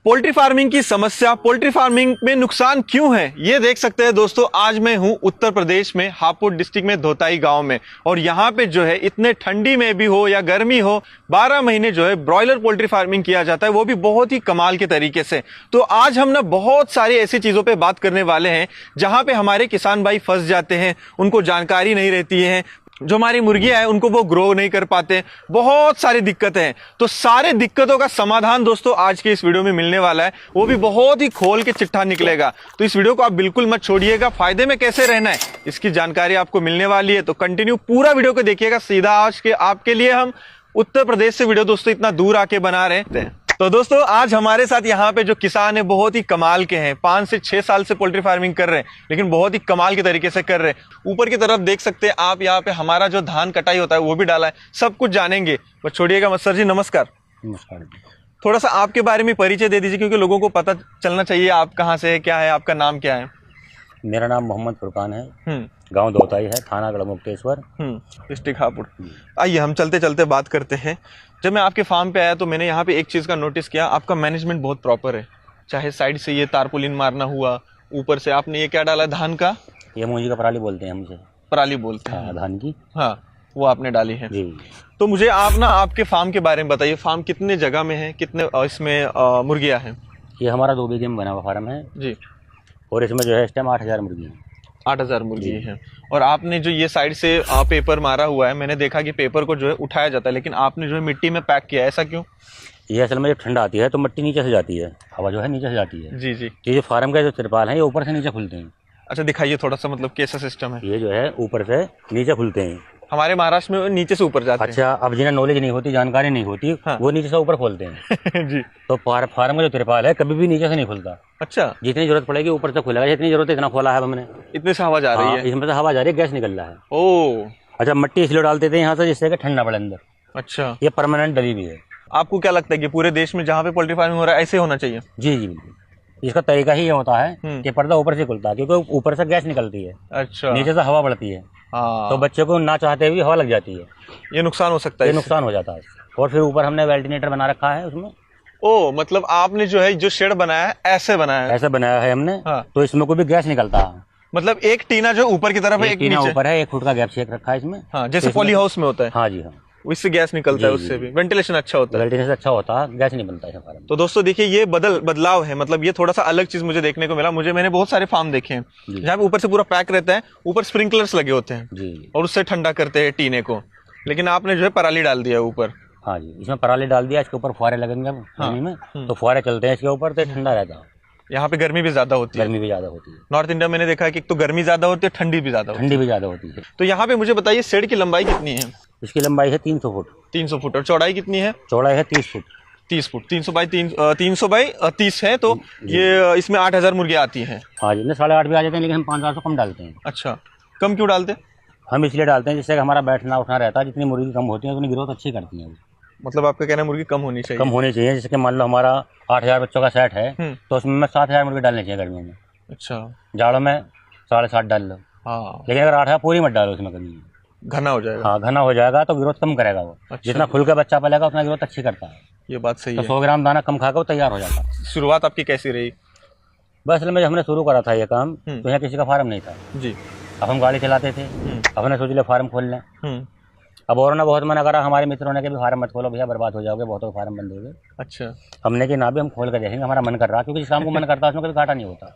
Poultry farming की समस्या, poultry farming में नुकसान क्यों है, ये देख सकते हैं दोस्तों। आज मैं हूं उत्तर प्रदेश में हापुड़ डिस्ट्रिक्ट में धोताई गांव में, और यहां पे जो है इतने ठंडी में भी हो या गर्मी हो 12 महीने जो है ब्रॉयलर पोल्ट्री फार्मिंग किया जाता है, वो भी बहुत ही कमाल के तरीके से। तो आज हम ना बहुत सारी ऐसी चीजों पे बात करने वाले हैं जहां पे हमारे किसान भाई फंस जाते हैं, उनको जानकारी नहीं रहती है, जो हमारी मुर्गियां हैं उनको वो ग्रो नहीं कर पाते, बहुत सारी दिक्कतें हैं। तो सारे दिक्कतों का समाधान दोस्तों आज के इस वीडियो में मिलने वाला है, वो भी बहुत ही खोल के चिट्ठा निकलेगा। तो इस वीडियो को आप बिल्कुल मत छोड़िएगा, फायदे में कैसे रहना है इसकी जानकारी आपको मिलने वाली है। तो कंटिन्यू पूरा वीडियो को देखिएगा। सीधा आज के आपके लिए हम उत्तर प्रदेश से वीडियो दोस्तों इतना दूर आके बना रहे हैं। तो दोस्तों आज हमारे साथ यहाँ पे जो किसान है बहुत ही कमाल के हैं, 5 से 6 साल से पोल्ट्री फार्मिंग कर रहे हैं, लेकिन बहुत ही कमाल के तरीके से कर रहे हैं। ऊपर की तरफ देख सकते हैं आप, यहाँ पे हमारा जो धान कटाई होता है वो भी डाला है, सब कुछ जानेंगे। बस छोड़िएगा मत। सर जी नमस्कार। नमस्कार। थोड़ा सा आपके बारे में परिचय दे दीजिए, क्योंकि लोगों को पता चलना चाहिए आप कहाँ से है, क्या है, आपका नाम क्या है। मेरा नाम मोहम्मद फुरकान है, गांव धोताई है, थाना गढ़मुक्तेश्वर, डिस्ट्रिक्ट हापुड़। आइए हम चलते चलते बात करते हैं। जब मैं आपके फार्म पे आया तो मैंने यहाँ पे एक चीज़ का नोटिस किया, आपका मैनेजमेंट बहुत प्रॉपर है। चाहे साइड से ये तारपुलिन मारना हुआ, ऊपर से आपने ये क्या डाला, धान का, ये मूंजी का पराली बोलते हैं हमसे। पराली बोलते हैं धान की, हाँ, वो आपने डाली है जी। तो मुझे आप ना आपके फार्म के बारे में बताइए। फार्म कितने जगह में है, कितने इसमें मुर्गियाँ हैं। ये हमारा 2 बीघे में बना हुआ फार्म है जी, और इसमें जो है इस टाइम 8000 मुर्गी हैं। 8000 मुर्गी हैं। और आपने जो ये साइड से पेपर मारा हुआ है, मैंने देखा कि पेपर को जो है उठाया जाता है, लेकिन आपने जो है मिट्टी में पैक किया है, ऐसा क्यों। ये असल में जब ठंड आती है तो मिट्टी नीचे से जाती है, हवा जो है नीचे से जाती है। जी जी। तो ये फार्म का जो तिरपाल है ये ऊपर से नीचे खुलते हैं। अच्छा दिखाइए थोड़ा सा, मतलब कैसा सिस्टम है। ये जो है ऊपर से नीचे खुलते हैं। हमारे महाराष्ट्र में नीचे से ऊपर जाते हैं। अच्छा, अब जिन्हें नॉलेज नहीं होती, जानकारी नहीं होती, हाँ। वो नीचे से ऊपर खोलते हैं। जी। तो फार्म का जो तिरपाल है कभी भी नीचे से नहीं खुलता। अच्छा, जितनी जरूरत पड़ेगी ऊपर से खुलेगा, जितनी जरूरत है इतना खोला है हमने। इतने से हवा जा रही है। इसमें से हवा जा रही है, गैस निकल रहा है। ओ अच्छा, मिट्टी इसलिए डालते थे यहाँ से जिससे कि ठंड ना पड़े अंदर। अच्छा, ये परमानेंट डली भी है। आपको क्या लगता है कि पूरे देश में जहाँ पे पोल्ट्री फार्मिंग हो रहा है ऐसे होना चाहिए। जी जी बिल्कुल। इसका तरीका ही ये होता है कि पर्दा ऊपर से खुलता है, क्योंकि ऊपर से गैस निकलती है, अच्छा, नीचे से हवा बढ़ती है। हाँ, तो बच्चे को ना चाहते हुए हवा लग जाती है, ये नुकसान हो सकता है। ये नुकसान हो जाता है। और फिर ऊपर हमने वेंटिलेटर बना रखा है उसमें। ओ मतलब आपने जो है जो शेड बनाया है ऐसे बनाया है। ऐसा बनाया है हमने। हाँ। तो इसमें कोई भी गैस निकलता है। मतलब एक टीना जो ऊपर की तरफ है, एक टीना नीचे ऊपर है, 1 फुट का गैप छेक रखा है इसमें। हाँ, जैसे पॉली हाउस में होता है। हाँ जी हाँ, उससे गैस निकलता है, उससे भी वेंटिलेशन अच्छा होता है। वेंटिलेशन अच्छा होता है, गैस नहीं बनता है फार्म में। तो दोस्तों देखिए ये बदलाव है, मतलब ये थोड़ा सा अलग चीज मुझे देखने को मिला। मैंने बहुत सारे फार्म देखे हैं जहाँ पे ऊपर से पूरा पैक रहता है, ऊपर स्प्रिंकलर्स लगे होते हैं जी, और उससे ठंडा करते हैं टीने को, लेकिन आपने जो है पराली डाल दिया ऊपर। हाँ जी, इसमें पराली डाल दिया, इसके ऊपर फुहारे लगेंगे पानी में, तो फुहारे चलते हैं इसके ऊपर, तो ठंडा रहता है। यहाँ पे गर्मी भी ज्यादा होती है। गर्मी भी ज्यादा होती है। नॉर्थ इंडिया मैंने देखा है कि एक तो गर्मी ज्यादा होती है, ठंडी भी ज्यादा होती ठंडी भी ज्यादा होती है। है। तो यहाँ पे मुझे बताइए शेड की लंबाई कितनी है। इसकी लंबाई है 300 फुट। 300 फुट। और चौड़ाई कितनी है। चौड़ाई है 30 फुट। 30 फुट। 300 बाई 30 है। तो ये इसमें 8000 मुर्गियाँ आती हैं। हाँ जी, 8.5 भी आ जाते हैं, लेकिन हम 500 कम डालते हैं। अच्छा, कम क्यों डालते हैं। हम इसलिए डालते हैं जिससे हमारा बैठना उठना रहता है। जितनी मुर्गी कम होती है उतनी ग्रोथ अच्छी करती है। मतलब आपका कहना है मुर्गी कम होनी चाहिए। कम होनी चाहिए। जैसे मान लो हमारा 8000 बच्चों का सेट है, तो उसमें 7000 मुर्गी डालनी चाहिए गर्मियों में। अच्छा, जाड़ों में 7.5 डाल लो। हाँ, लेकिन अगर 8000 पूरी मत डालो उसमें कभी, घना हो जाएगा। हाँ घना हो जाएगा तो ग्रोथ कम करेगा वो। अच्छा। जितना खुल का बच्चा पलेगा उतना ग्रोथ अच्छी करता है। ये बात सही तो है। 100 ग्राम दाना कम खाकर वो तैयार हो जाता है। शुरुआत आपकी कैसी रही। बस असल में जब हमने शुरू करा था ये काम, तो यहाँ किसी का फार्म नहीं था जी। अब हम गाड़ी चलाते थे, अब हमने सोच लिया फार्म खोल लें। अब और ना बहुत मना करा हमारे मित्रों ने कि भी फार्म मत खोलो भैया, बर्बाद हो जाओगे, बहुत फार्म बंद हो गए। अच्छा, हमने कि ना भी हम खोल कर देखेंगे, हमारा मन कर रहा, क्योंकि जिस काम को मन करता है उसमें कभी घाटा नहीं होता।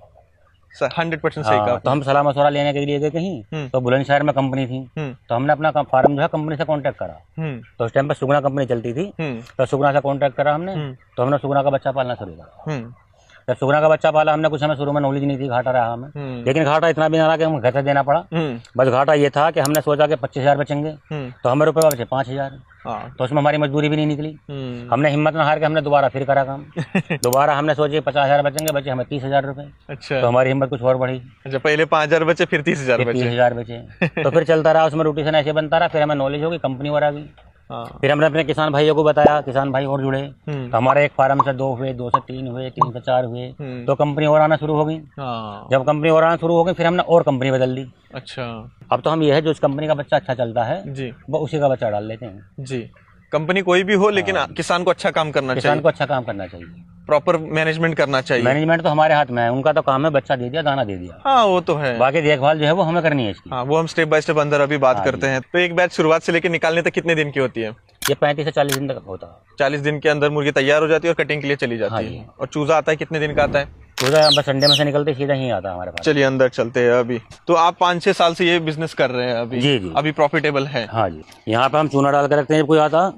100% सही कहा। तो हम सलाह मशवरा लेने के लिए गए कहीं, तो बुलंदशहर में कंपनी थी, तो हमने अपना फार्म जो है कंपनी से कांटेक्ट करा। तो उस टाइम पर सुगना कंपनी चलती थी, तो सुगना से कांटेक्ट करा हमने। तो हमने सुगना का बच्चा पालना शुरू करा। जब सुगना का बच्चा पाला हमने, कुछ हमें शुरू में नॉलेज नहीं थी, घाटा रहा हमें, लेकिन घाटा इतना भी ना रहा कि हम घर से देना पड़ा। बस घाटा ये था कि हमने सोचा कि 25,000 बचेंगे, तो हमें रुपये बचे 5,000। तो उसमें हमारी मजदूरी भी नहीं निकली। हमने हिम्मत न हार के हमने दोबारा फिर करा काम। दोबारा हमने सोचे 50,000 बचेंगे, बचे हमें 30,000 रुपये। अच्छा, तो हमारी हिम्मत कुछ और बढ़ी। अच्छा, पहले 5000 बचे, फिर 30,000 बचे। 30,000 बचे। तो फिर चलता रहा, उसमें रोटेशन ऐसे बनता रहा। फिर हमें नॉलेज हो गई, कंपनी और आ गई। फिर हमने अपने किसान भाइयों को बताया, किसान भाई और जुड़े। तो हमारे एक फार्म से 2 हुए, 2 से 3 हुए, 3 से 4 हुए, तो कंपनी और आना शुरू हो गई। जब कंपनी और आना शुरू हो गई, फिर हमने और कंपनी बदल दी। अच्छा, अब तो हम ये है जो इस कंपनी का बच्चा अच्छा चलता है जी, वो उसी का बच्चा डाल लेते हैं। जी। कंपनी कोई भी हो, लेकिन किसान को अच्छा काम करना चाहिए, किसान को अच्छा काम करना चाहिए, प्रॉपर मैनेजमेंट करना चाहिए। मैनेजमेंट तो हमारे हाथ में है, उनका तो काम है बच्चा दे दिया, दाना दे दिया, हाँ वो तो है, बाकी देखभाल जो है वो हमें करनी है इसकी। हाँ वो हम स्टेप बाय स्टेप अंदर अभी बात करते हैं। तो एक बैच शुरुआत से लेकर निकालने तक कितने दिन की होती है? ये 35 से 40 दिन तक होता है। 40 दिन के अंदर मुर्गी तैयार हो जाती है और कटिंग के लिए चली जाती है। और चूजा आता है कितने दिन का आता है? चूजा बस संडे में से निकलते सीधा ही आता है हमारे पास। चलिए अंदर चलते हैं। अभी तो आप 5-6 साल से ये बिजनेस कर रहे हैं अभी? जी। अभी प्रॉफिटेबल है? हाँ जी। यहाँ पे हम चूना डाल कर रखते हैं, जब कोई आता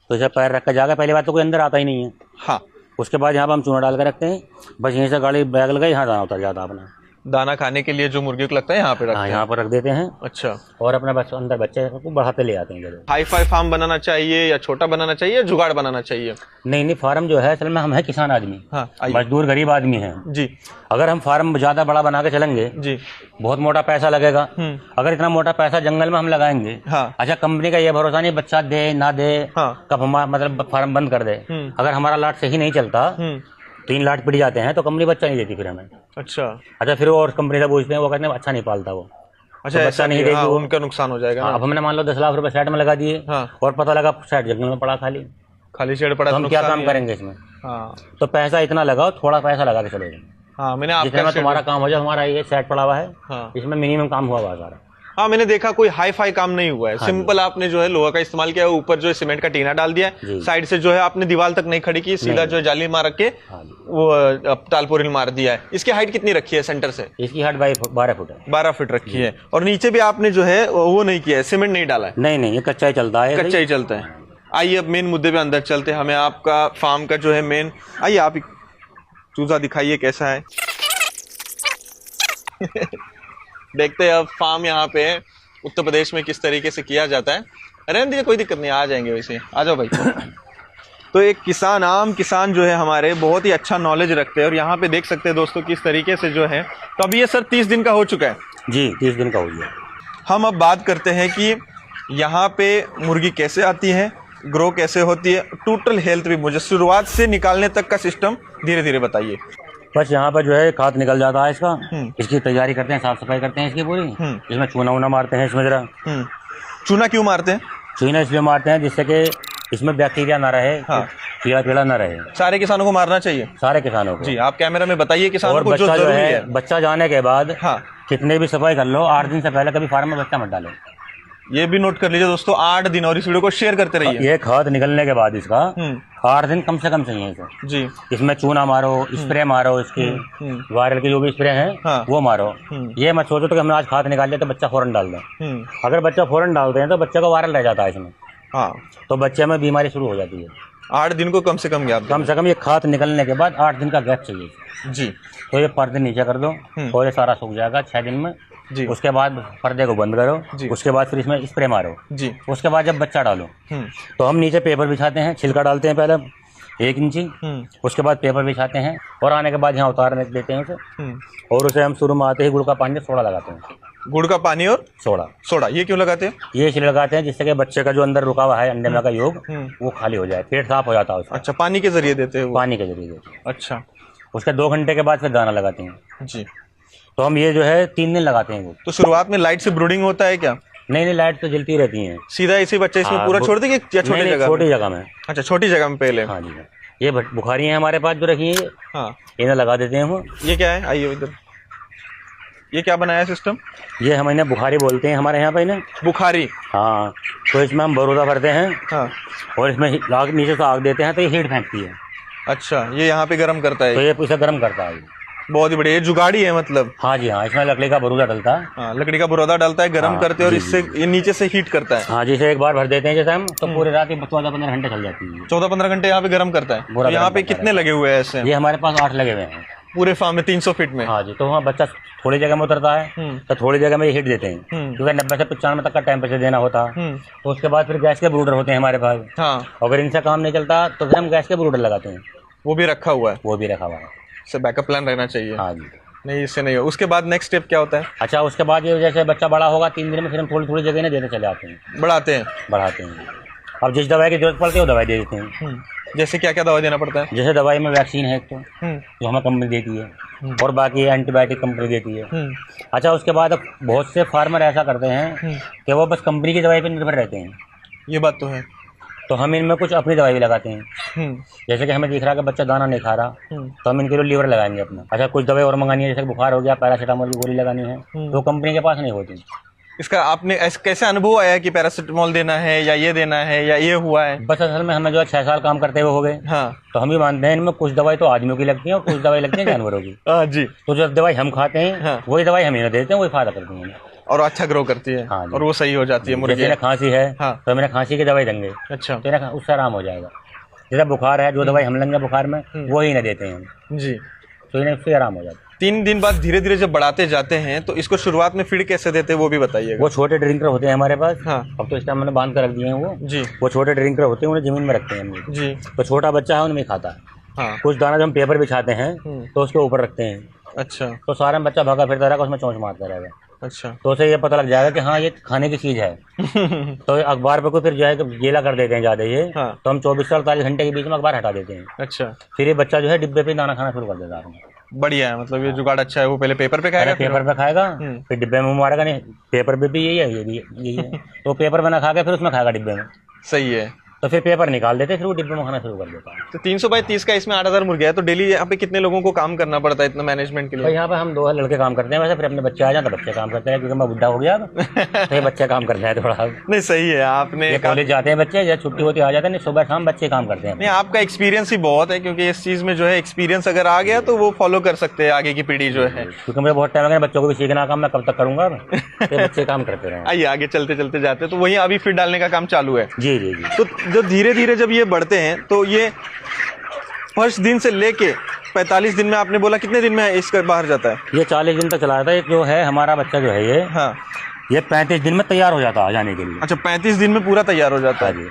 तो इसे पैर रख कर जाएगा, पहली बात तो कोई अंदर आता ही नहीं है। हाँ। उसके बाद यहाँ पे हम चूना डाल कर रखते हैं, बस यहीं से गाड़ी बैग लगा, यहाँ दाना उतर जाता अपना। दाना खाने के लिए जो मुर्गी को लगता है यहाँ पे रखते हैं? यहाँ पर रख देते हैं। अच्छा। और अपना बच्चा अंदर बच्चे को बढ़ाते ले आते हैं। हाई फाई फार्म बनाना चाहिए या छोटा बनाना चाहिए या जुगाड़ बनाना चाहिए? नहीं, फार्म जो है असल में हम है किसान आदमी, हाँ, मजदूर गरीब आदमी है जी। अगर हम फार्म ज्यादा बड़ा बना के चलेंगे जी, बहुत मोटा पैसा लगेगा। अगर इतना मोटा पैसा जंगल में हम लगाएंगे, अच्छा कंपनी का ये भरोसा नहीं बच्चा दे ना दे, कब हमारा मतलब फार्म बंद कर दे। अगर हमारा लाट सही नहीं चलता, 3 लाट पिट जाते हैं तो कंपनी बच्चा नहीं देती फिर हमें। अच्छा फिर वो और कंपनी से पूछते हैं, वो कहते हैं अच्छा नहीं पालता वो। अच्छा तो बच्चा नहीं देगी, उनका नुकसान हो जाएगा। अब हमने मान लो 10 लाख रुपए साइड में लगा दिए और पता लगा साइड जंगल में पड़ा, खाली शेड पड़ा, तो हम क्या काम करेंगे इसमें? तो पैसा इतना लगाओ, थोड़ा पैसा लगा के चलो। जितना तुम्हारा काम हो जाए, हमारा ये सेट पड़ा हुआ है, इसमें मिनिमम काम हुआ हुआ सारा। हाँ मैंने देखा कोई हाई फाई काम नहीं हुआ है। सिंपल आपने जो है लोहा का इस्तेमाल किया, ऊपर जो है सीमेंट का टीना डाल दिया, साइड से जो है आपने दीवार तक नहीं खड़ी की, सीधा जो है जाली मार के वो तालपुरिल मार दिया है। इसकी हाइट कितनी रखी है सेंटर से? इसकी हाइट 12 फुट है। 12 फुट रखी है। और नीचे भी आपने जो है वो नहीं किया है, सीमेंट नहीं डाला है? नहीं, ये कच्चा ही चलता है, कच्चा ही चलता है। आइए अब मेन मुद्दे पे अंदर चलते हैं। हमें आपका फार्म का जो है मेन, आइए आप चूजा दिखाइए कैसा है। देखते हैं अब फार्म यहाँ पे उत्तर प्रदेश में किस तरीके से किया जाता है। रहने दीजिए, कोई दिक्कत नहीं, आ जाएंगे वैसे, आ जाओ भाई। तो एक किसान, आम किसान जो है हमारे, बहुत ही अच्छा नॉलेज रखते हैं। और यहाँ पे देख सकते हैं दोस्तों किस तरीके से जो है। तो अभी ये सर 30 दिन का हो चुका है जी, 30 दिन का हो गया। हम अब बात करते हैं कि यहाँ पे मुर्गी कैसे आती है, ग्रो कैसे होती है, टोटल हेल्थ भी मुझे शुरुआत से निकालने तक का सिस्टम धीरे धीरे बताइए। बस यहाँ पर जो है खाद निकल जाता है इसका, इसकी तैयारी करते हैं, साफ सफाई करते हैं इसकी पूरी। इसमें चूना वूना मारते हैं इसमें जरा। चूना क्यों मारते हैं? चूना इसलिए मारते हैं जिससे कि इसमें बैक्टीरिया ना रहे, कीड़ा ना रहे। सारे किसानों को मारना चाहिए? सारे किसानों को जी। आप कैमरा में बताइए किसानों को जो जरूरी है। बच्चा जाने के बाद कितने भी सफाई कर लो, 8 दिन से पहले कभी फार्म में बच्चा मत डालो। ये भी नोट कर लीजिए दोस्तों, 8 दिन। और इस वीडियो को शेयर करते रहिए। ये खाद निकलने के बाद इसका 8 दिन कम से कम चाहिए इसे जी। इसमें चूना मारो, स्प्रे मारो, इसकी वायरल की जो भी स्प्रे है वो मारो। ये मत सोचो तो कि हमने आज खाद निकाल लिया तो बच्चा फौरन डाल दें। अगर बच्चा फौरन डालते हैं तो बच्चे को वायरल रह जाता है इसमें, तो बच्चे में बीमारी शुरू हो जाती है। 8 दिन को कम से कम गैप, ये खाद निकलने के बाद 8 दिन का गैप चाहिए जी। तो ये पर्दे नीचे कर दो और ये सारा सूख जाएगा 6 दिन में जी। उसके बाद पर्दे को बंद करो जी। उसके बाद फिर इसमें स्प्रे मारो जी। उसके बाद जब बच्चा डालो तो हम नीचे पेपर बिछाते हैं, छिलका डालते हैं पहले 1 इंची, उसके बाद पेपर बिछाते हैं और आने के बाद यहाँ उतार देते हैं उसे। और उसे हम शुरू में आते ही गुड़ का पानी सोडा लगाते हैं। गुड़ का पानी और सोडा ये क्यों लगाते हैं? ये इसलिए लगाते हैं जिससे कि बच्चे का जो अंदर रुका हुआ है अंडे में का योग वो खाली हो जाए, पेट साफ हो जाता है उसका। अच्छा, पानी के जरिए देते हैं? पानी के जरिए देते हैं। अच्छा। उसके 2 घंटे के बाद फिर दाना लगाते हैं जी। तो हम ये जो है 3 दिन लगाते हैं। वो तो शुरुआत में लाइट से ब्रूडिंग होता है क्या? नहीं, लाइट तो जलती रहती है। सीधा इसी बच्चे इसमें पूरा छोड़ देंगे या छोटी जगह? छोटी जगह में। अच्छा, छोटी जगह में पहले। हाँ जी। ये बुखारी है हमारे पास जो रखी है, इन्हें लगा देते हैं वो। ये क्या है? आइए इधर। ये क्या बनाया है सिस्टम? ये हम इन्हें बुखारी बोलते हैं हमारे यहाँ पे इन्हें। बुखारी? हाँ। तो इसमें हम बरूदा भरते हैं और इसमें आग नीचे से आग देते हैं तो ये हीट फेंकती है। अच्छा, ये यहाँ पे गर्म करता है? तो ये इसे गर्म करता है। बहुत ही बढ़िया। ये जुगाड़ी है मतलब? हाँ जी हाँ, इसमें लकड़ी का बरूदा डलता है। लकड़ी का बरूदा डलता है, गर्म करते हैं और इससे ये नीचे से हीट करता है। हाँ, जैसे एक बार भर देते हैं जैसे हम, तो पूरी रात 14-15 घंटे चल जाती है। 14-15 घंटे यहाँ पे गर्म करता है। तो यहाँ पे कितने लगे हुए हैं ऐसे? ये हमारे पास 8 लगे हुए हैं पूरे फार्म में 300 फीट में। हाँ जी। तो वहाँ बच्चा थोड़ी जगह में उतरता है तो थोड़ी जगह में ये हीट देते हैं क्योंकि 90 से 95 तक का टेम्परेचर देना होता है। तो उसके बाद फिर गैस के ब्रूडर होते हैं हमारे पास। अगर इनसे काम नहीं चलता तो फिर हम गैस के ब्रूडर लगाते हैं। वो भी रखा हुआ है? वो भी रखा हुआ है। इससे बैकअप प्लान रहना चाहिए। हाँ जी। नहीं, इससे नहीं हो। उसके बाद नेक्स्ट स्टेप क्या होता है? अच्छा, उसके बाद ये जैसे बच्चा बड़ा होगा 3 दिन में फिर हम थोड़ी थोड़ी जगह देते चले आते हैं, बढ़ाते हैं। अब जिस दवाई की जरूरत पड़ती है वो दवाई दे देते हैं। जैसे क्या क्या दवाई देना पड़ता है? जैसे दवाई में वैक्सीन है एक तो जो हमें कंपनी देती है और बाकी एंटीबायोटिक कंपनी देती है। अच्छा, उसके बाद बहुत से फार्मर ऐसा करते हैं कि वो बस कंपनी की दवाई पर निर्भर रहते हैं। ये बात तो है। तो हम इनमें कुछ अपनी दवाई भी लगाते हैं। जैसे कि हमें दिख रहा है कि बच्चा दाना नहीं खा रहा, तो हम इनके लिए लीवर लगाएंगे अपना। अच्छा, कुछ दवाई और मंगानी है, जैसे बुखार हो गया, पैरासीटामोल की गोली लगानी है, तो कंपनी के पास नहीं होती। इसका आपने कैसे अनुभव आया कि पैरासीटामोल देना है या ये देना है या ये हुआ है? बस असल में हमें जो है 6 साल काम करते हुए हो गए। हाँ। तो हम भी मानते हैं इनमें कुछ दवाई तो आदमियों की लगती है और कुछ दवाई लगती है जानवरों की। जी। तो जो दवाई हम खाते हैं, हाँ, वही दवाई हम इन्हें देते हैं, वही फायदा करती है और अच्छा ग्रो करती है। हाँ, और वो सही हो जाती है मुर्गी। जैसे खांसी है, हाँ, तो मैंने खांसी की दवाई देंगे। अच्छा। तो उससे आराम हो जाएगा। जैसे बुखार है, जो दवाई हम लेंगे बुखार में, वही इन्हें देते हैं जी, तो इन्हें उससे आराम हो जाता है। 3 दिन बाद धीरे धीरे जब बढ़ाते जाते हैं तो इसको शुरुआत में फीड कैसे देते हैं वो भी बताइए। वो छोटे ड्रिंकर होते हैं हमारे पास। हाँ। अब तो इस टाइम मैंने बांध कर रख दिए हैं वो जी। वो छोटे ड्रिंकर होते हैं, उन्हें जमीन में रखते हैं जी। तो छोटा बच्चा है उनमें खाता है। हाँ। कुछ दाना जब हम पेपर बिछाते हैं तो उसके ऊपर रखते हैं। अच्छा। तो सारा बच्चा भागा फिरता रहेगा, उसमें चोंच मारता रहेगा। अच्छा। तो उसे ये पता लग जाएगा कि हाँ ये खाने की चीज है। तो अखबार पे को फिर जो है गीला कर देते हैं ज्यादा ये। हाँ। तो हम 24 से 48 घंटे के बीच में अखबार हटा देते हैं। अच्छा। फिर ये बच्चा जो है डिब्बे पे दाना खाना शुरू कर देता है। बढ़िया है, मतलब ये जुगाड़ अच्छा है। वो पहले पेपर पे खाएगा, पेपर पे खाएगा, फिर डिब्बे में मारेगा। नहीं, पेपर पे भी यही है, ये भी यही है। तो पेपर में ना खा के फिर उसमें खाएगा डिब्बे में। सही है। तो फिर पेपर निकाल देते, फिर वो डिब्बे में खाना शुरू कर देता है। तो 300 बाई 30 का इसमें 8000 मुर्गिया है। तो डेली यहाँ पे कितने लोगों को काम करना पड़ता है इतना मैनेजमेंट के लिए? यहाँ पे हम 2 लड़के काम करते हैं वैसे, फिर अपने बच्चे आ जाए तो बच्चे काम करते हैं, क्योंकि मैं बुढ़ा हो गया तो ये बच्चे काम करते हैं थोड़ा। नहीं, सही है। आपने कॉलेज जाते हैं बच्चे, जब छुट्टी होती आ जाते हैं, सुबह शाम बच्चे काम करते हैं। नहीं, आपका एक्सपीरियंस ही बहुत है, क्योंकि इस चीज में जो है एक्सपीरियंस अगर आ गया तो वो फॉलो कर सकते हैं आगे की पीढ़ी जो है। क्योंकि मुझे बहुत टाइम लगा, बच्चों को भी सीखना काम मैं कब तक करूंगा, बच्चे काम करते रहे। आइए आगे चलते चलते जाते, तो वही अभी फीड डालने का काम चालू है। जी जी जी। तो जो धीरे धीरे जब ये बढ़ते हैं तो ये फर्स्ट दिन से लेके 45 दिन में, आपने बोला कितने दिन में इसका बाहर जाता है? ये 40 दिन तक चला जाता है। जो है हमारा बच्चा जो है ये, हाँ, ये 35 दिन में तैयार हो जाता है जाने के लिए। अच्छा, 35 दिन में पूरा तैयार हो जाता है।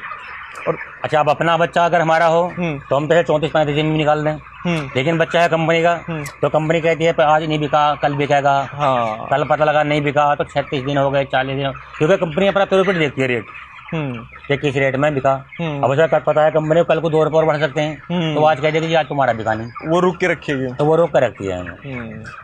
और अच्छा, अब अपना बच्चा अगर हमारा हो तो हम तो 34-35 दिन में निकाल दें। लेकिन बच्चा है कंपनी का, तो कंपनी कहती है आज नहीं बिका कल बिकेगा। हाँ। कल पता लगा नहीं बिका तो 36 दिन हो गए, 40 दिन, क्योंकि कंपनी अपना पेपर देखती है रेट कि किस रेट में बिका। अब उसे पता है कंपनी को कल को 2 रुपये और बढ़ सकते हैं, तो आज कह देगी आज तुम्हारा बिका नहीं, वो रुक के रखेगी, तो वो रोक कर रखती है।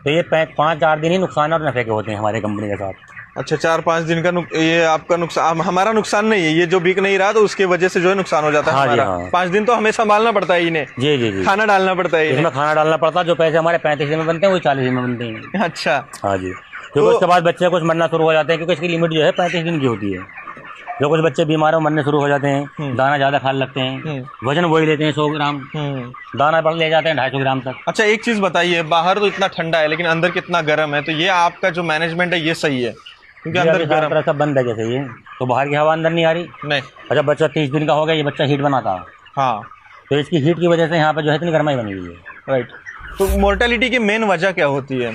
तो ये 5-4 दिन ही नुकसान और नफे के होते हैं हमारे कंपनी के साथ। अच्छा, 4-5 दिन का ये आपका नुकसान, हमारा नुकसान नहीं है। ये जो बिक नहीं रहा तो उसके वजह से जो है नुकसान हो जाता है। हाँ हमारा। हाँ। 5 दिन तो हमें संभालना पड़ता है इन्हें। जी जी जी। खाना डालना पड़ता है, इसमें खाना डालना पड़ता है। जो पैसे हमारे 35 दिन में बनते हैं वो 40 दिन में बनते हैं। अच्छा। हाँ जी। तो उसके बाद बच्चे कुछ मरना शुरू हो जाते हैं, क्योंकि इसकी लिमिट जो है 35 दिन की होती है। जो कुछ बच्चे बीमार हो मरने शुरू हो जाते हैं, दाना ज्यादा खाने लगते हैं, वजन वही लेते हैं 100 ग्राम, दाना पर ले जाते हैं 250 ग्राम तक। अच्छा, एक चीज बताइए, बाहर तो इतना ठंडा है लेकिन अंदर कितना गर्म है, तो ये आपका जो मैनेजमेंट है ये सही है? क्योंकि अंदर गर्म सब बंद है जैसे ये, तो बाहर की हवा अंदर नहीं आ रही। नहीं। अच्छा, बच्चा 30 दिन का हो गया, ये बच्चा हीट बनाता है। हाँ। तो इसकी हीट की वजह से यहाँ पे जो है इतनी गर्माई बनी हुई है। राइट। तो मोर्टेलिटी की मेन वजह क्या होती है?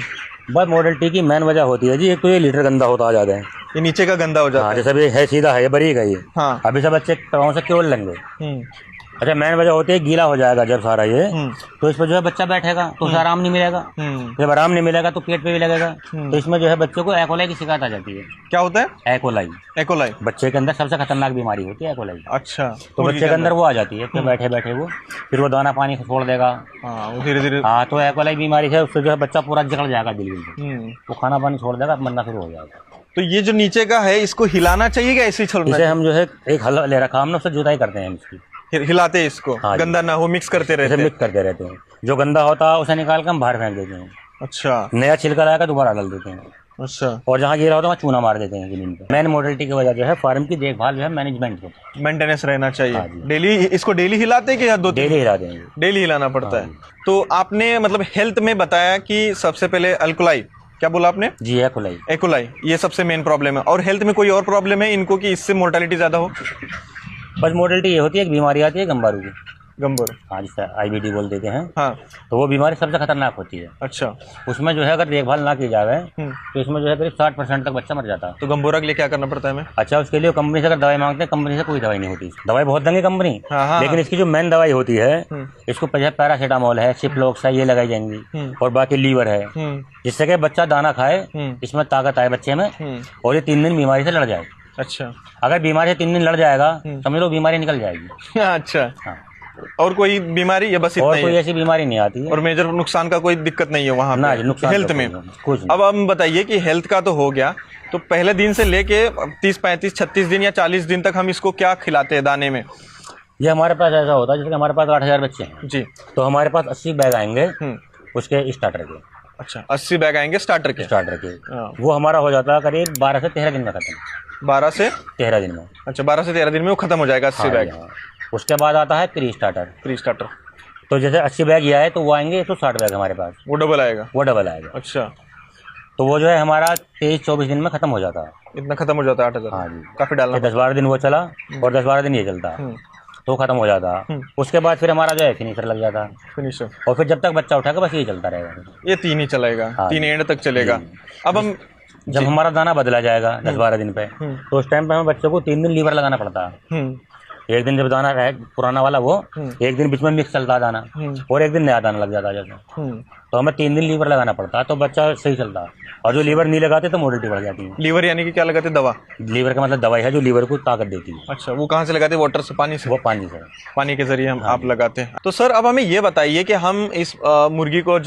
बस मोर्टेलिटी की मेन वजह होती है जी, एक तो ये लीटर गंदा होता जा रहा है, ये नीचे का गंदा हो जाता है। जैसे अभी है सीधा है, ये बरीक है ये। हाँ। अभी सब बच्चे पाँव से क्यों लेंगे। अच्छा, मेन वजह होती है गीला हो जाएगा जब सारा ये, तो इस पर जो है बच्चा बैठेगा तो उसे आराम नहीं मिलेगा। जब आराम नहीं मिलेगा तो पेट पे भी लगेगा। तो इसमें जो है बच्चे को एकोलाई की शिकायत आ जाती है। क्या होता है? एकोलाई। एकोलाई बच्चे के अंदर सबसे खतरनाक बीमारी होती है एकोलाई। अच्छा। तो बच्चे के अंदर वो आ जाती है, तो बैठे बैठे वो फिर वो दाना पानी छोड़ देगा। हाँ, धीरे धीरे। हाँ, तो एकोलाई बीमारी है, उससे जो है बच्चा पूरा जकड़ जाएगा बिल्कुल, वो खाना पानी छोड़ देगा, मरना शुरू हो जाएगा। तो ये जो नीचे का है इसको हिलाना चाहिए क्या ऐसे ही छोड़ना? इसे हम जो है एक हल ले रखा हमने, उससे जुताई करते हैं इसकी, हिलाते हैं इसको। हाँ, गंदा ना हो, मिक्स करते रहते हैं। मिक्स करते रहते हैं, जो गंदा होता है उसे निकाल कर हम बाहर फेंक देते हैं। अच्छा। नया छिलका लाकर दोबारा डाल देते हैं। अच्छा। और जहाँ गिरा होता है वहाँ चूना मार देते हैं जमीन पे। मेन मोर्टेलिटी की वजह जो है फार्म की देखभाल जो है मैनेजमेंट को मेंटेनेंस रहना चाहिए। डेली इसको डेली हिलाते हैं कि या 2 डेली हिलाते हैं? डेली हिलाना पड़ता है। तो आपने मतलब हेल्थ में बताया कि सबसे पहले अल्कोलाई, क्या बोला आपने? जी, एकोलाई। एकोलाई ये सबसे मेन प्रॉब्लम है। और हेल्थ में कोई और प्रॉब्लम है इनको कि इससे मोर्टेलिटी ज्यादा हो? बस मोर्टेलिटी ये होती है, एक बीमारी आती है गंबारू की। गंबारू? हाँ, जिससे IBD बोल देते हैं। हाँ। तो वो बीमारी सबसे खतरनाक होती है। अच्छा। उसमें जो है अगर देखभाल ना की जाए तो इसमें जो है करीब 60% तक बच्चा मर जाता है। तो गंबोरा के लिए क्या करना पड़ता है हमें? अच्छा, उसके लिए कंपनी से अगर दवाई मांगते हैं, कंपनी से कोई दवाई नहीं होती। दवाई बहुत देंगे कंपनी। हाँ, लेकिन इसकी जो मेन दवाई होती है, इसको पैरासीटामोल है, सिप्लोक्स है, ये लगाई जाएंगी। और बाकी लीवर है, जिससे कि बच्चा दाना खाए, इसमें ताकत आए बच्चे में, और ये 3 दिन बीमारी से लड़ जाए। अच्छा। अगर बीमारी से 3 दिन लड़ जाएगा समझ लो बीमारी निकल जाएगी। अच्छा। हाँ। और कोई बीमारी या बस इतना और कोई ऐसी बीमारी नहीं आती है? और मेजर नुकसान का कोई दिक्कत नहीं है वहाँ ना हेल्थ में कुछ? अब हम बताइए कि हेल्थ का तो हो गया, तो पहले दिन से लेके 30, 35, 36 दिन या 40 दिन तक हम इसको क्या खिलाते हैं दाने में? ये हमारे पास ऐसा होता है जैसे कि हमारे पास 8,000 बच्चे हैं जी, तो हमारे पास 80 बैग आएंगे उसके स्टार्टर के। अच्छा, 80 बैग आएंगे स्टार्टर के। वो हमारा हो जाता है करीब 12 से 13 दिन में खत्म। 12 से 13 दिन में। अच्छा, 12 से 13 दिन में वो खत्म हो जाएगा 80 बैग। उसके बाद आता है प्री स्टार्टर। तो जैसे 80 बैग ये आए तो वो आएंगे 160 बैग हमारे पास। वो डबल आएगा। अच्छा, तो वो जो है हमारा 23-24 दिन में खत्म हो जाता है। इतना खत्म हो जाता है 8,000? हाँ जी, काफी डालना। 10-12 दिन वो चला और 10-12 दिन ये चलता है तो खत्म हो जाता है। उसके बाद फिर हमारा जो है फिनिशर लग जाता है। फिनिशर। और फिर जब तक बच्चा उठाएगा बस ये चलता रहेगा। ये 3 ही चलेगा। 3 एंड तक चलेगा। अब हम जब हमारा दाना बदला जाएगा 10-12 दिन पे तो उस टाइम पे हमें बच्चों को 3 दिन लीवर लगाना पड़ता है। एक दिन जब दाना रहे पुराना वाला वो एक दिन बीच में मिक्स चलता है दाना और एक दिन नया दाना लग जाता है जैसे, तो हमें 3 दिन लीवर लगाना पड़ता है तो बच्चा सही चलता है। और जो लीवर नहीं लगाते तो मोडिलिटी बढ़ जाती है। लीवर यानी कि क्या लगाते? दवा। लीवर का मतलब दवाई है जो लीवर को ताकत देती है। अच्छा, वो कहाँ से लगाते हैं? वाटर से, पानी से? वो पानी से, पानी के जरिए हम आप लगाते हैं। तो सर अब हमें ये बताइए कि हम इस मुर्गी को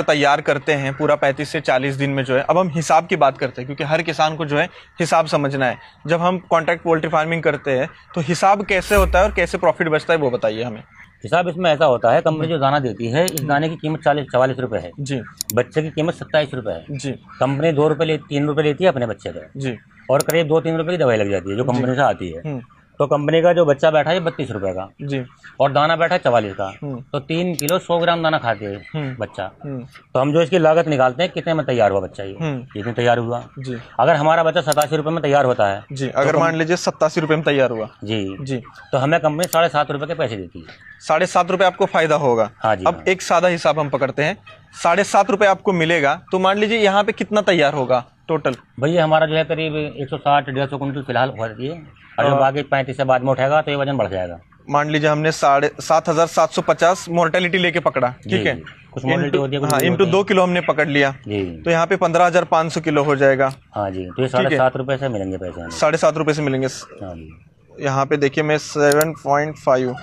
तैयार करते हैं पूरा 35 से 40 दिन में जो है, अब हम हिसाब की बात करते हैं क्योंकि हर किसान को जो है हिसाब समझना है। जब हम कॉन्ट्रैक्ट पोल्ट्री फार्मिंग करते हैं तो हिसाब कैसे होता है और कैसे प्रॉफिट बचता है वो बताइए हमें। हिसाब इसमें ऐसा होता है, कंपनी जो दाना देती है इस दाने की कीमत 44 रुपए है जी, बच्चे की कीमत 27 रुपए है जी। कंपनी 3 रुपए लेती है अपने बच्चे पे जी, और करीब 2-3 रुपए की दवाई लग जाती है जो कंपनी से आती है। तो कंपनी का जो बच्चा बैठा है 32 रुपए का जी, और दाना बैठा है 44 का, तो 3 किलो 100 ग्राम दाना खाते हैं बच्चा। तो हम जो इसकी लागत निकालते हैं कितने में तैयार हुआ बच्चा, ये कितने तैयार हुआ जी। अगर हमारा बच्चा 87 रुपए में तैयार होता है जी, अगर मान लीजिए 87 रुपए में तैयार हुआ जी जी, तो हमें कंपनी 7.5 रुपए के पैसे देती है। 7.5 रुपए आपको फायदा होगा। हाँ जी। अब एक सादा हिसाब हम पकड़ते हैं, 7.5 रुपए आपको मिलेगा तो मान लीजिए यहाँ पे कितना तैयार होगा टोटल? भैया हमारा जो है करीब 160-150 कुंटल फिलहाल हो रही है और जब आगे 35 से बाद में उठेगा तो ये वजन बढ़ जाएगा। मान लीजिए हमने 7,750 मोर्टेलिटी लेके पकड़ा, ठीक है, कुछ मोर्टेलिटी होती है, हाँ, इंटू 2 किलो हमने पकड़ लिया तो यहाँ पे 15,500 किलो हो जाएगा। हाँ जी, तो ये 7.5 रुपए से मिलेंगे पैसे। 7.5 रुपए से मिलेंगे। हाँ जी। यहाँ पे देखिए मैं 7.5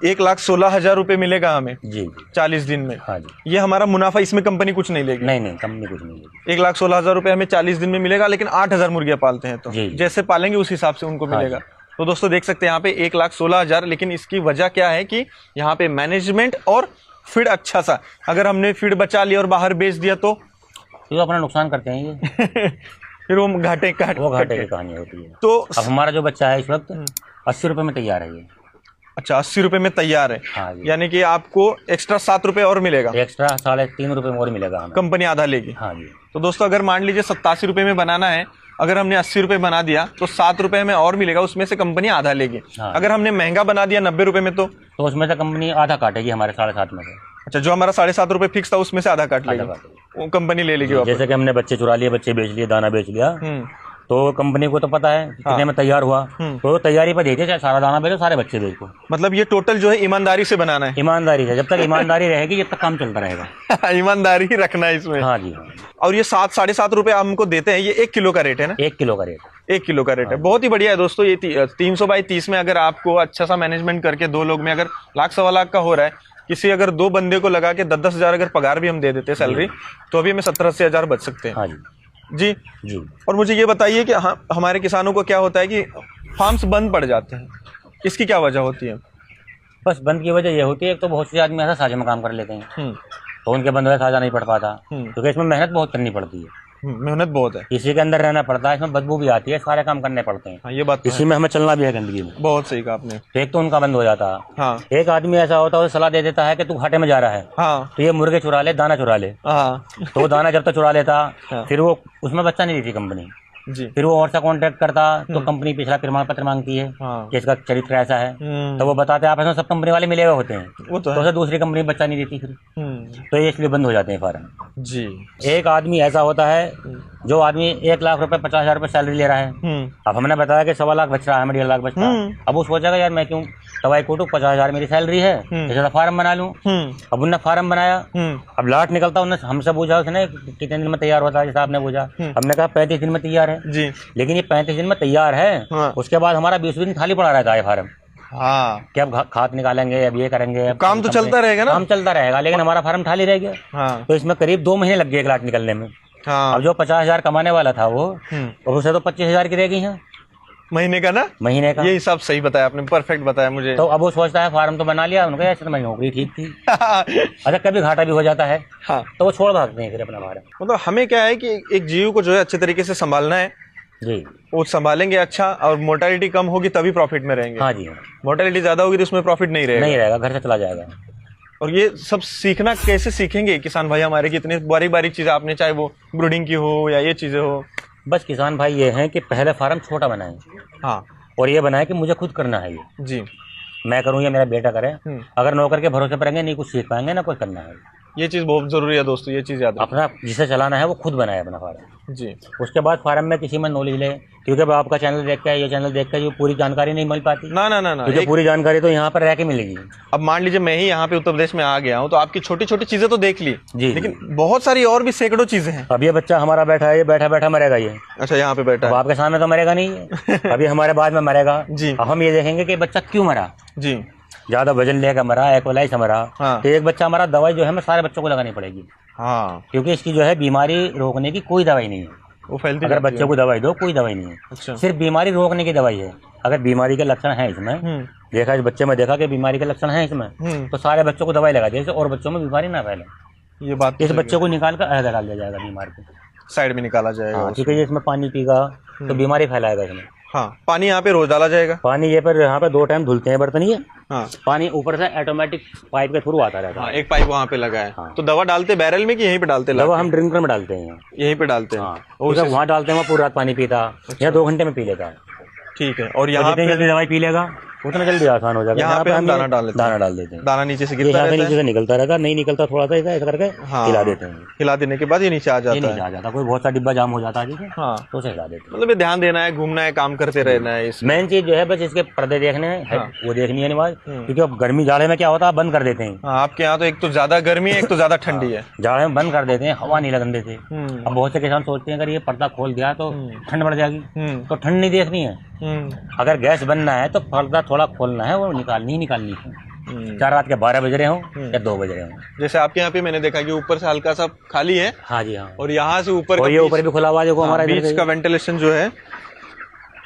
1,16,000 रुपए मिलेगा हमें जी 40 दिन में। हाँ जी, ये हमारा मुनाफा, इसमें कंपनी कुछ नहीं लेगी? नहीं, कंपनी कुछ नहीं लेगी। 1,16,000 रुपए हमें 40 दिन में मिलेगा, लेकिन 8,000 मुर्गियां पालते हैं तो जैसे पालेंगे उस हिसाब से उनको मिलेगा। तो दोस्तों देख सकते हैं यहाँ पे 1,16,000, लेकिन इसकी वजह क्या है कि यहाँ पे मैनेजमेंट और फीड अच्छा सा, अगर हमने फीड बचा लिया और बाहर बेच दिया तो अपना नुकसान करते हैं ये फिर वो घाटे की कहानी होती है। तो अब हमारा जो बच्चा है इस वक्त 80 रुपए में तैयार है ये। अच्छा, 80 रुपए में तैयार है। हाँ, यानी कि आपको एक्स्ट्रा 7 रुपए और मिलेगा, एक्स्ट्रा 3.5 रुपए और मिलेगा हमें। कंपनी आधा लेगी। हाँ जी। तो दोस्तों अगर मान लीजिए 87 रुपए में बनाना है, अगर हमने 80 रुपए बना दिया तो 7 रुपए में और मिलेगा, उसमें से कंपनी आधा लेगी। हाँ। अगर हमने महंगा बना दिया 90 रुपए में तो उसमें से कंपनी आधा काटेगी हमारे 7.5 में से। अच्छा, जो हमारा 7.5 रुपए फिक्स था उसमें से आधा काट लेगी, वो कंपनी ले लेगी। जैसे कि हमने बच्चे चुरा लिए, बच्चे बेच लिए, दाना बेच लिया, तो कंपनी को तो पता है कितने में तैयार हुआ, तो तैयारी पर देती है, सारा दाना बेचो, सारे बच्चे बेचो। मतलब ये टोटल जो है ईमानदारी से बनाना है। ईमानदारी है, जब तक ईमानदारी रहेगी जब तक काम चलता रहेगा। ईमानदारी ही रखना है इसमें। हाँ जी। और ये 7-7.5 रुपए हमको देते हैं, ये 1 किलो का रेट है ना? 1 किलो का रेट, 1 किलो का रेट है। बहुत ही बढ़िया है दोस्तों। ये 300 बाई 30 में अगर आपको अच्छा सा मैनेजमेंट करके 2 लोग में अगर 1,00,000-1,15,000 का हो रहा है, किसी अगर 2 बंदे को लगा के 10-10 हजार अगर पगार भी हम दे देते सैलरी, तो अभी हमें 70-80 हजार बच सकते हैं। हाँ जी जी जी। और मुझे ये बताइए कि हमारे किसानों को क्या होता है कि फार्म्स बंद पड़ जाते हैं, इसकी क्या वजह होती है? बस बंद की वजह ये होती है, एक तो बहुत से आदमी ऐसा साझे में काम कर लेते हैं तो उनके बंद में साझा नहीं पड़ पाता, क्योंकि इसमें मेहनत बहुत करनी पड़ती है। मेहनत बहुत है, इसी के अंदर रहना पड़ता है, इसमें बदबू भी आती है, सारे काम करने पड़ते हैं। हाँ, ये बात इसी में हमें चलना भी है गंदगी में। बहुत सही कहा आपने। तो एक तो उनका बंद हो जाता है। हाँ। एक आदमी ऐसा होता है सलाह दे देता है कि तू घाटे में जा रहा है, हाँ, तो ये मुर्गे चुरा ले, दाना चुरा ले। हाँ। तो वो दाना जब तक चुरा लेता फिर वो उसमें बच्चा नहीं देती कंपनी जी। फिर वो और सा कॉन्टेक्ट करता तो कंपनी पिछला प्रमाण पत्र मांगती है कि इसका चरित्र ऐसा है, तो वो बताते हैं आपस में सब कंपनी वाले मिले हुए होते हैं, वो तो उसे दूसरी कंपनी बच्चा नहीं देती फिर, तो ये इसलिए बंद हो जाते हैं फार्म जी। एक आदमी ऐसा होता है जो आदमी 1,00,000 रुपए 50,000 रुपए सैलरी ले रहा है, अब हमने बताया कि 1.25 लाख बच रहा है, हमें 1.5 लाख बच रहा है। अब वो सोचेगा यार मैं क्यों दवाई कोटू, 50,000 मेरी सैलरी है, जैसा फार्म बना लूं। अब उनने फार्म बनाया, अब लाट निकलता, उन्होंने हमसे पूछा उसने कितने दिन में तैयार होता है, जैसा आपने पूछा, हमने कहा 35 दिन में तैयार है जी। लेकिन ये 35 दिन में तैयार है, उसके बाद हमारा 20 दिन खाली पड़ा रहता है फार्म। हाँ, कि अब खाद निकालेंगे, अब ये करेंगे, अब काम तो चलता रहेगा ना, काम चलता रहेगा, लेकिन हमारा फार्म खाली रह गया। हाँ। तो इसमें करीब 2 महीने लग गए 1 लाख निकलने में। हाँ। अब जो 50,000 कमाने वाला था वो, उसे तो 25,000 की रह गई है। महीने का ना? महीने का। ये हिसाब सही बताया आपने, परफेक्ट बताया मुझे। तो अब वो सोचता है फार्म तो बना लिया, उनका ऐसे तो मेरी नौकरी ठीक थी। अच्छा कभी घाटा भी हो जाता है, हाँ, तो वो छोड़ भागते हैं फिर अपना फार्म। मतलब हमें क्या है कि एक जीव को जो है अच्छे तरीके से संभालना है जी, वो संभालेंगे अच्छा, और मोर्टेलिटी कम होगी तभी प्रॉफिट में रहेंगे। हाँ जी, मोर्टेलिटी ज्यादा होगी तो उसमें प्रॉफिट नहीं रहेगा। नहीं रहेगा, घर से चला जाएगा। और ये सब सीखना कैसे सीखेंगे किसान भाई हमारे की? इतनी बारीक बारीक चीजें आपने, चाहे वो ब्रूडिंग की हो या ये चीजें हो। बस किसान भाई ये हैं कि पहले फार्म छोटा बनाएं, हाँ, और ये बनाए कि मुझे खुद करना है, ये जी, मैं करूँ या मेरा बेटा करे। अगर नौकर के भरोसे पर रहेंगे नहीं कुछ सीख पाएंगे ना कुछ करना है। ये चीज बहुत जरूरी है दोस्तों, ये चीज याद रखना। अपना जिसे चलाना है वो खुद बनाए अपना फार्म। जी, उसके बाद फार्म में किसी में नॉलेज ले, क्योंकि अब आपका चैनल देख के, ये चैनल देख के जो पूरी जानकारी नहीं मिल पाती ना ना ना ना, क्योंकि पूरी जानकारी तो यहाँ पर रह के मिलेगी। अब मान लीजिए मैं ही यहाँ पे उत्तर प्रदेश में आ गया हूँ तो आपकी छोटी छोटी चीजें तो देख ली जी, लेकिन बहुत सारी और भी सैकड़ों चीजें हैं। अब ये बच्चा हमारा बैठा है, ये बैठा बैठा मरेगा ये। अच्छा, यहाँ पे बैठा अब है। आपके सामने तो मरेगा नहीं है, अभी हमारे बाद में मरेगा। जी। अब हम ये देखेंगे कि बच्चा क्यों मरा, जी, ज्यादा वजन लेकर मरा, एक्वलाइज से मरा। हाँ। तो एक बच्चा हमारा दवाई जो है हमें सारे बच्चों को लगानी पड़ेगी, हाँ, क्योंकि इसकी जो है बीमारी रोकने की कोई दवाई नहीं है। वो फैलती अगर जाती बच्चे है। को दवाई दो कोई दवाई नहीं है, अच्छा, सिर्फ बीमारी रोकने की दवाई है। अगर बीमारी के लक्षण हैं इसमें, देखा इस बच्चे में देखा कि बीमारी के लक्षण हैं इसमें, तो सारे बच्चों को दवाई लगा दी और बच्चों में बीमारी ना फैले। ये बात इस बच्चे को निकाल कर अलग डाल दिया जाएगा बीमार को, साइड में निकाला जाएगा। हाँ, क्योंकि ये इसमें पानी पीगा तो बीमारी फैलाएगा इसमें। हाँ, पानी यहाँ पे रोज डाला जाएगा। पानी ये पर यहाँ पे 2 टाइम धुलते हैं बर्तन ये। हाँ, पानी ऊपर से ऑटोमेटिक पाइप के थ्रू आता रहता हाँ, है। एक पाइप वहाँ पे लगा है। हाँ। तो दवा डालते बैरल में कि यहीं पे डालते? दवा हम ड्रिंकर में डालते हैं, यहीं पे डालते हैं। वहाँ डालते हैं, वहाँ पूरी रात पानी पीता या 2 घंटे में पी लेता है। ठीक है। और यहाँ जितनी जल्दी दवाई पी लेगा उतना जल्दी आसान हो जाएगा। यहाँ पे हम दाना डाल देते हैं। दाना डाल देते हैं, दाना नीचे से ये गिरता यहाँ से रहता नीचे है। से निकलता रहता, नहीं निकलता थोड़ा सा ऐसा करके हिला देते हैं। हिला देने के बाद ये नीचे आ ये जाता नीचे है। आ जाता, कोई बहुत सा डिब्बा जाम हो जाता है जी, हाँ, तो उसे हिला देते हैं। मतलब ये ध्यान देना है, घूमना है, काम करते रहना है। इस मेन चीज जो है बस इसके पर्दे देखने हैं, वो देखनी है निवाज, क्योंकि अब गर्मी जाड़े में क्या होता है बंद कर देते हैं। हाँ, आपके यहाँ तो एक तो ज्यादा गर्मी है, एक तो ज्यादा ठंडी है। जाड़े में बंद कर देते हैं, हवा नहीं लगन देते। अब बहुत से किसान सोचते हैं अगर ये पर्दा खोल दिया तो ठंड बढ़ जाएगी, तो ठंड नहीं देखनी है। अगर गैस बनना है तो पर्दा थोड़ा खोलना है, वो निकालनी है। चाहे रात के 12 बज रहे हों या 2 बज रहे हों। जैसे आपके यहाँ पे मैंने देखा कि ऊपर से हल्का सा खाली है। हाँ जी, हाँ, और यहाँ से ऊपर और ये ऊपर भी खुला हुआ है, देखो हमारा बीच का वेंटिलेशन जो है।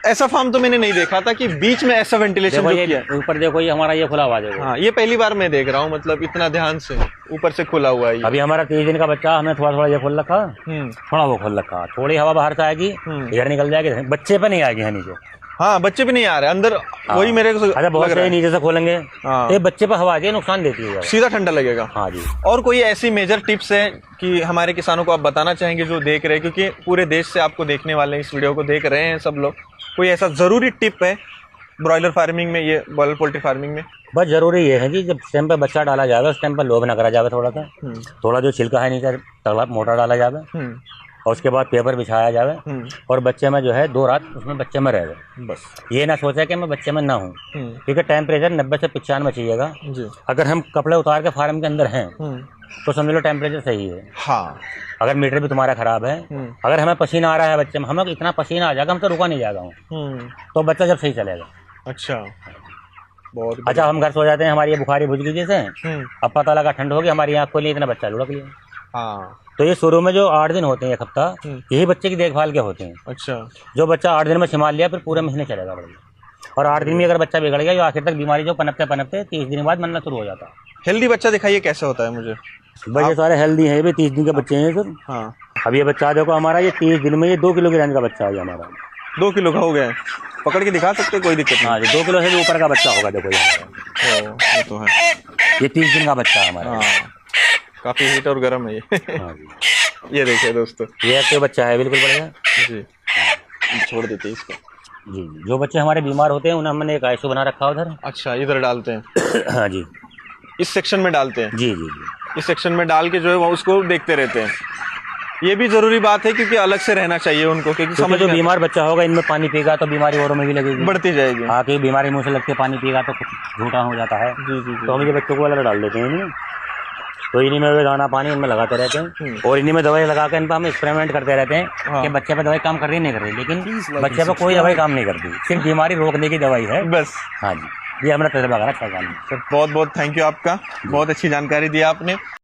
ऐसा फार्म तो मैंने नहीं देखा था कि बीच में ऐसा वेंटिलेशन जो किया है। ऊपर देखो ये हमारा ये खुला हुआ देखो। हाँ, ये पहली बार मैं देख रहा हूँ, मतलब इतना ध्यान से ऊपर से खुला हुआ है ये। अभी हमारा 30 दिन का बच्चा, हमने थोड़ा थोड़ा ये खोल रखा, थोड़ा वो खोल रखा, थोड़ी हवा बाहर से आएगी इधर निकल जाएगी, बच्चे पे नहीं आएगी नीचे। हाँ, बच्चे भी नहीं आ रहे अंदर, वही मेरे को अच्छा बहुत से नीचे से खोलेंगे हाँ। तो बच्चे पे हवा आती है, नुकसान देती है, सीधा ठंडा लगेगा। हाँ जी। और कोई ऐसी मेजर टिप्स है कि हमारे किसानों को आप बताना चाहेंगे जो देख रहे हैं, क्योंकि पूरे देश से आपको देखने वाले इस वीडियो को देख रहे हैं सब लोग, कोई ऐसा जरूरी टिप है ब्रॉयलर फार्मिंग में, ये ब्रॉयलर पोल्ट्री फार्मिंग में? बस जरूरी ये है कि जब टाइम पे बच्चा डाला जाए उस टाइम पे लोभ न करा जाए, थोड़ा जो छिलका है नीचे तगड़ा मोटा डाला जाए, और उसके बाद पेपर बिछाया जाए, और बच्चे में जो है 2 रात उसमें बच्चे में रह गए। बस ये ना सोचा कि मैं बच्चे में ना हूँ, क्योंकि टेम्परेचर 90 से 95 चाहिएगा। अगर हम कपड़े उतार के फार्म के अंदर हैं तो समझ लो टेम्परेचर सही है। हाँ, अगर मीटर भी तुम्हारा खराब है, अगर हमें पसीना आ रहा है बच्चे में, हमें इतना पसीना आ जाएगा हम तो रुका नहीं जाएगा, तो बच्चा जब सही चलेगा। अच्छा, बहुत अच्छा हम घर सो जाते हैं, हमारी ये बुखारी भुज गई जैसे, अब पता लगा ठंड होगी, हमारी आँख खोली, इतना बच्चा लुढ़क लिया। हाँ, तो ये शुरू में जो 8 दिन होते हैं, 1 हफ्ता, यही बच्चे की देखभाल के होते हैं। अच्छा, जो बच्चा 8 दिन में संभाल लिया फिर पूरे महीने चलेगा बढ़िया, और 8 दिन में अगर बच्चा बिगड़ गया जो आखिर तक बीमारी जो पनपते पनपते 30 दिन बाद मरना शुरू हो जाता है। हेल्दी बच्चा दिखाइए कैसे होता है मुझे। बच्चे सारे हेल्दी हैं, ये 30 दिन के बच्चे हैं सर। हाँ, अब ये बच्चा देखो हमारा, ये 30 दिन में ये 2 किलो की रेंज का बच्चा है हमारा। 2 किलो का हो गया है, पकड़ के दिखा सकते, कोई दिक्कत हाँ जी, 2 किलो से भी ऊपर का बच्चा होगा, देखो ये तो है। ये 30 दिन का बच्चा है हमारा। हाँ, काफी हीट और गर्म है ये। हाँ जी। ये देखिए दोस्तों, ये एक्टिव बच्चा है, बिल्कुल बढ़िया जी। छोड़ देते हैं इसको। जी। जो बच्चे हमारे बीमार होते हैं उन्हें हमने एक आईसीयू बना रखा है उधर। अच्छा, इधर डालते हैं? हाँ जी, इस सेक्शन में डालते हैं? जी जी जी, इस सेक्शन में डाल के जो है वो उसको देखते रहते हैं। ये भी जरूरी बात है क्योंकि अलग से रहना चाहिए उनको, क्योंकि समझ जो बीमार बच्चा होगा इनमें पानी पीगा तो बीमारी औरों में भी लगेगी, बढ़ती जाएगी। हाँ, कि बीमारी मुंह से लगती है, पानी पीगा तो कुछ झूठा हो जाता है। जी जी, तो हम ये बच्चों को अलग डाल देते हैं इनमें, तो इन्हीं में दाना पानी इनमें लगाते रहते हैं, और इन्हीं में दवाई लगा के इन पर हम एक्सपेरिमेंट करते रहते हैं कि बच्चे पे दवाई काम कर रही नहीं कर रही, लेकिन बच्चे पे कोई दवाई काम नहीं करती, सिर्फ बीमारी रोकने की दवाई है बस। हाँ जी, ये हमारा तजर्बा करा 6 साल में। सर बहुत बहुत थैंक यू आपका, बहुत अच्छी जानकारी दी आपने।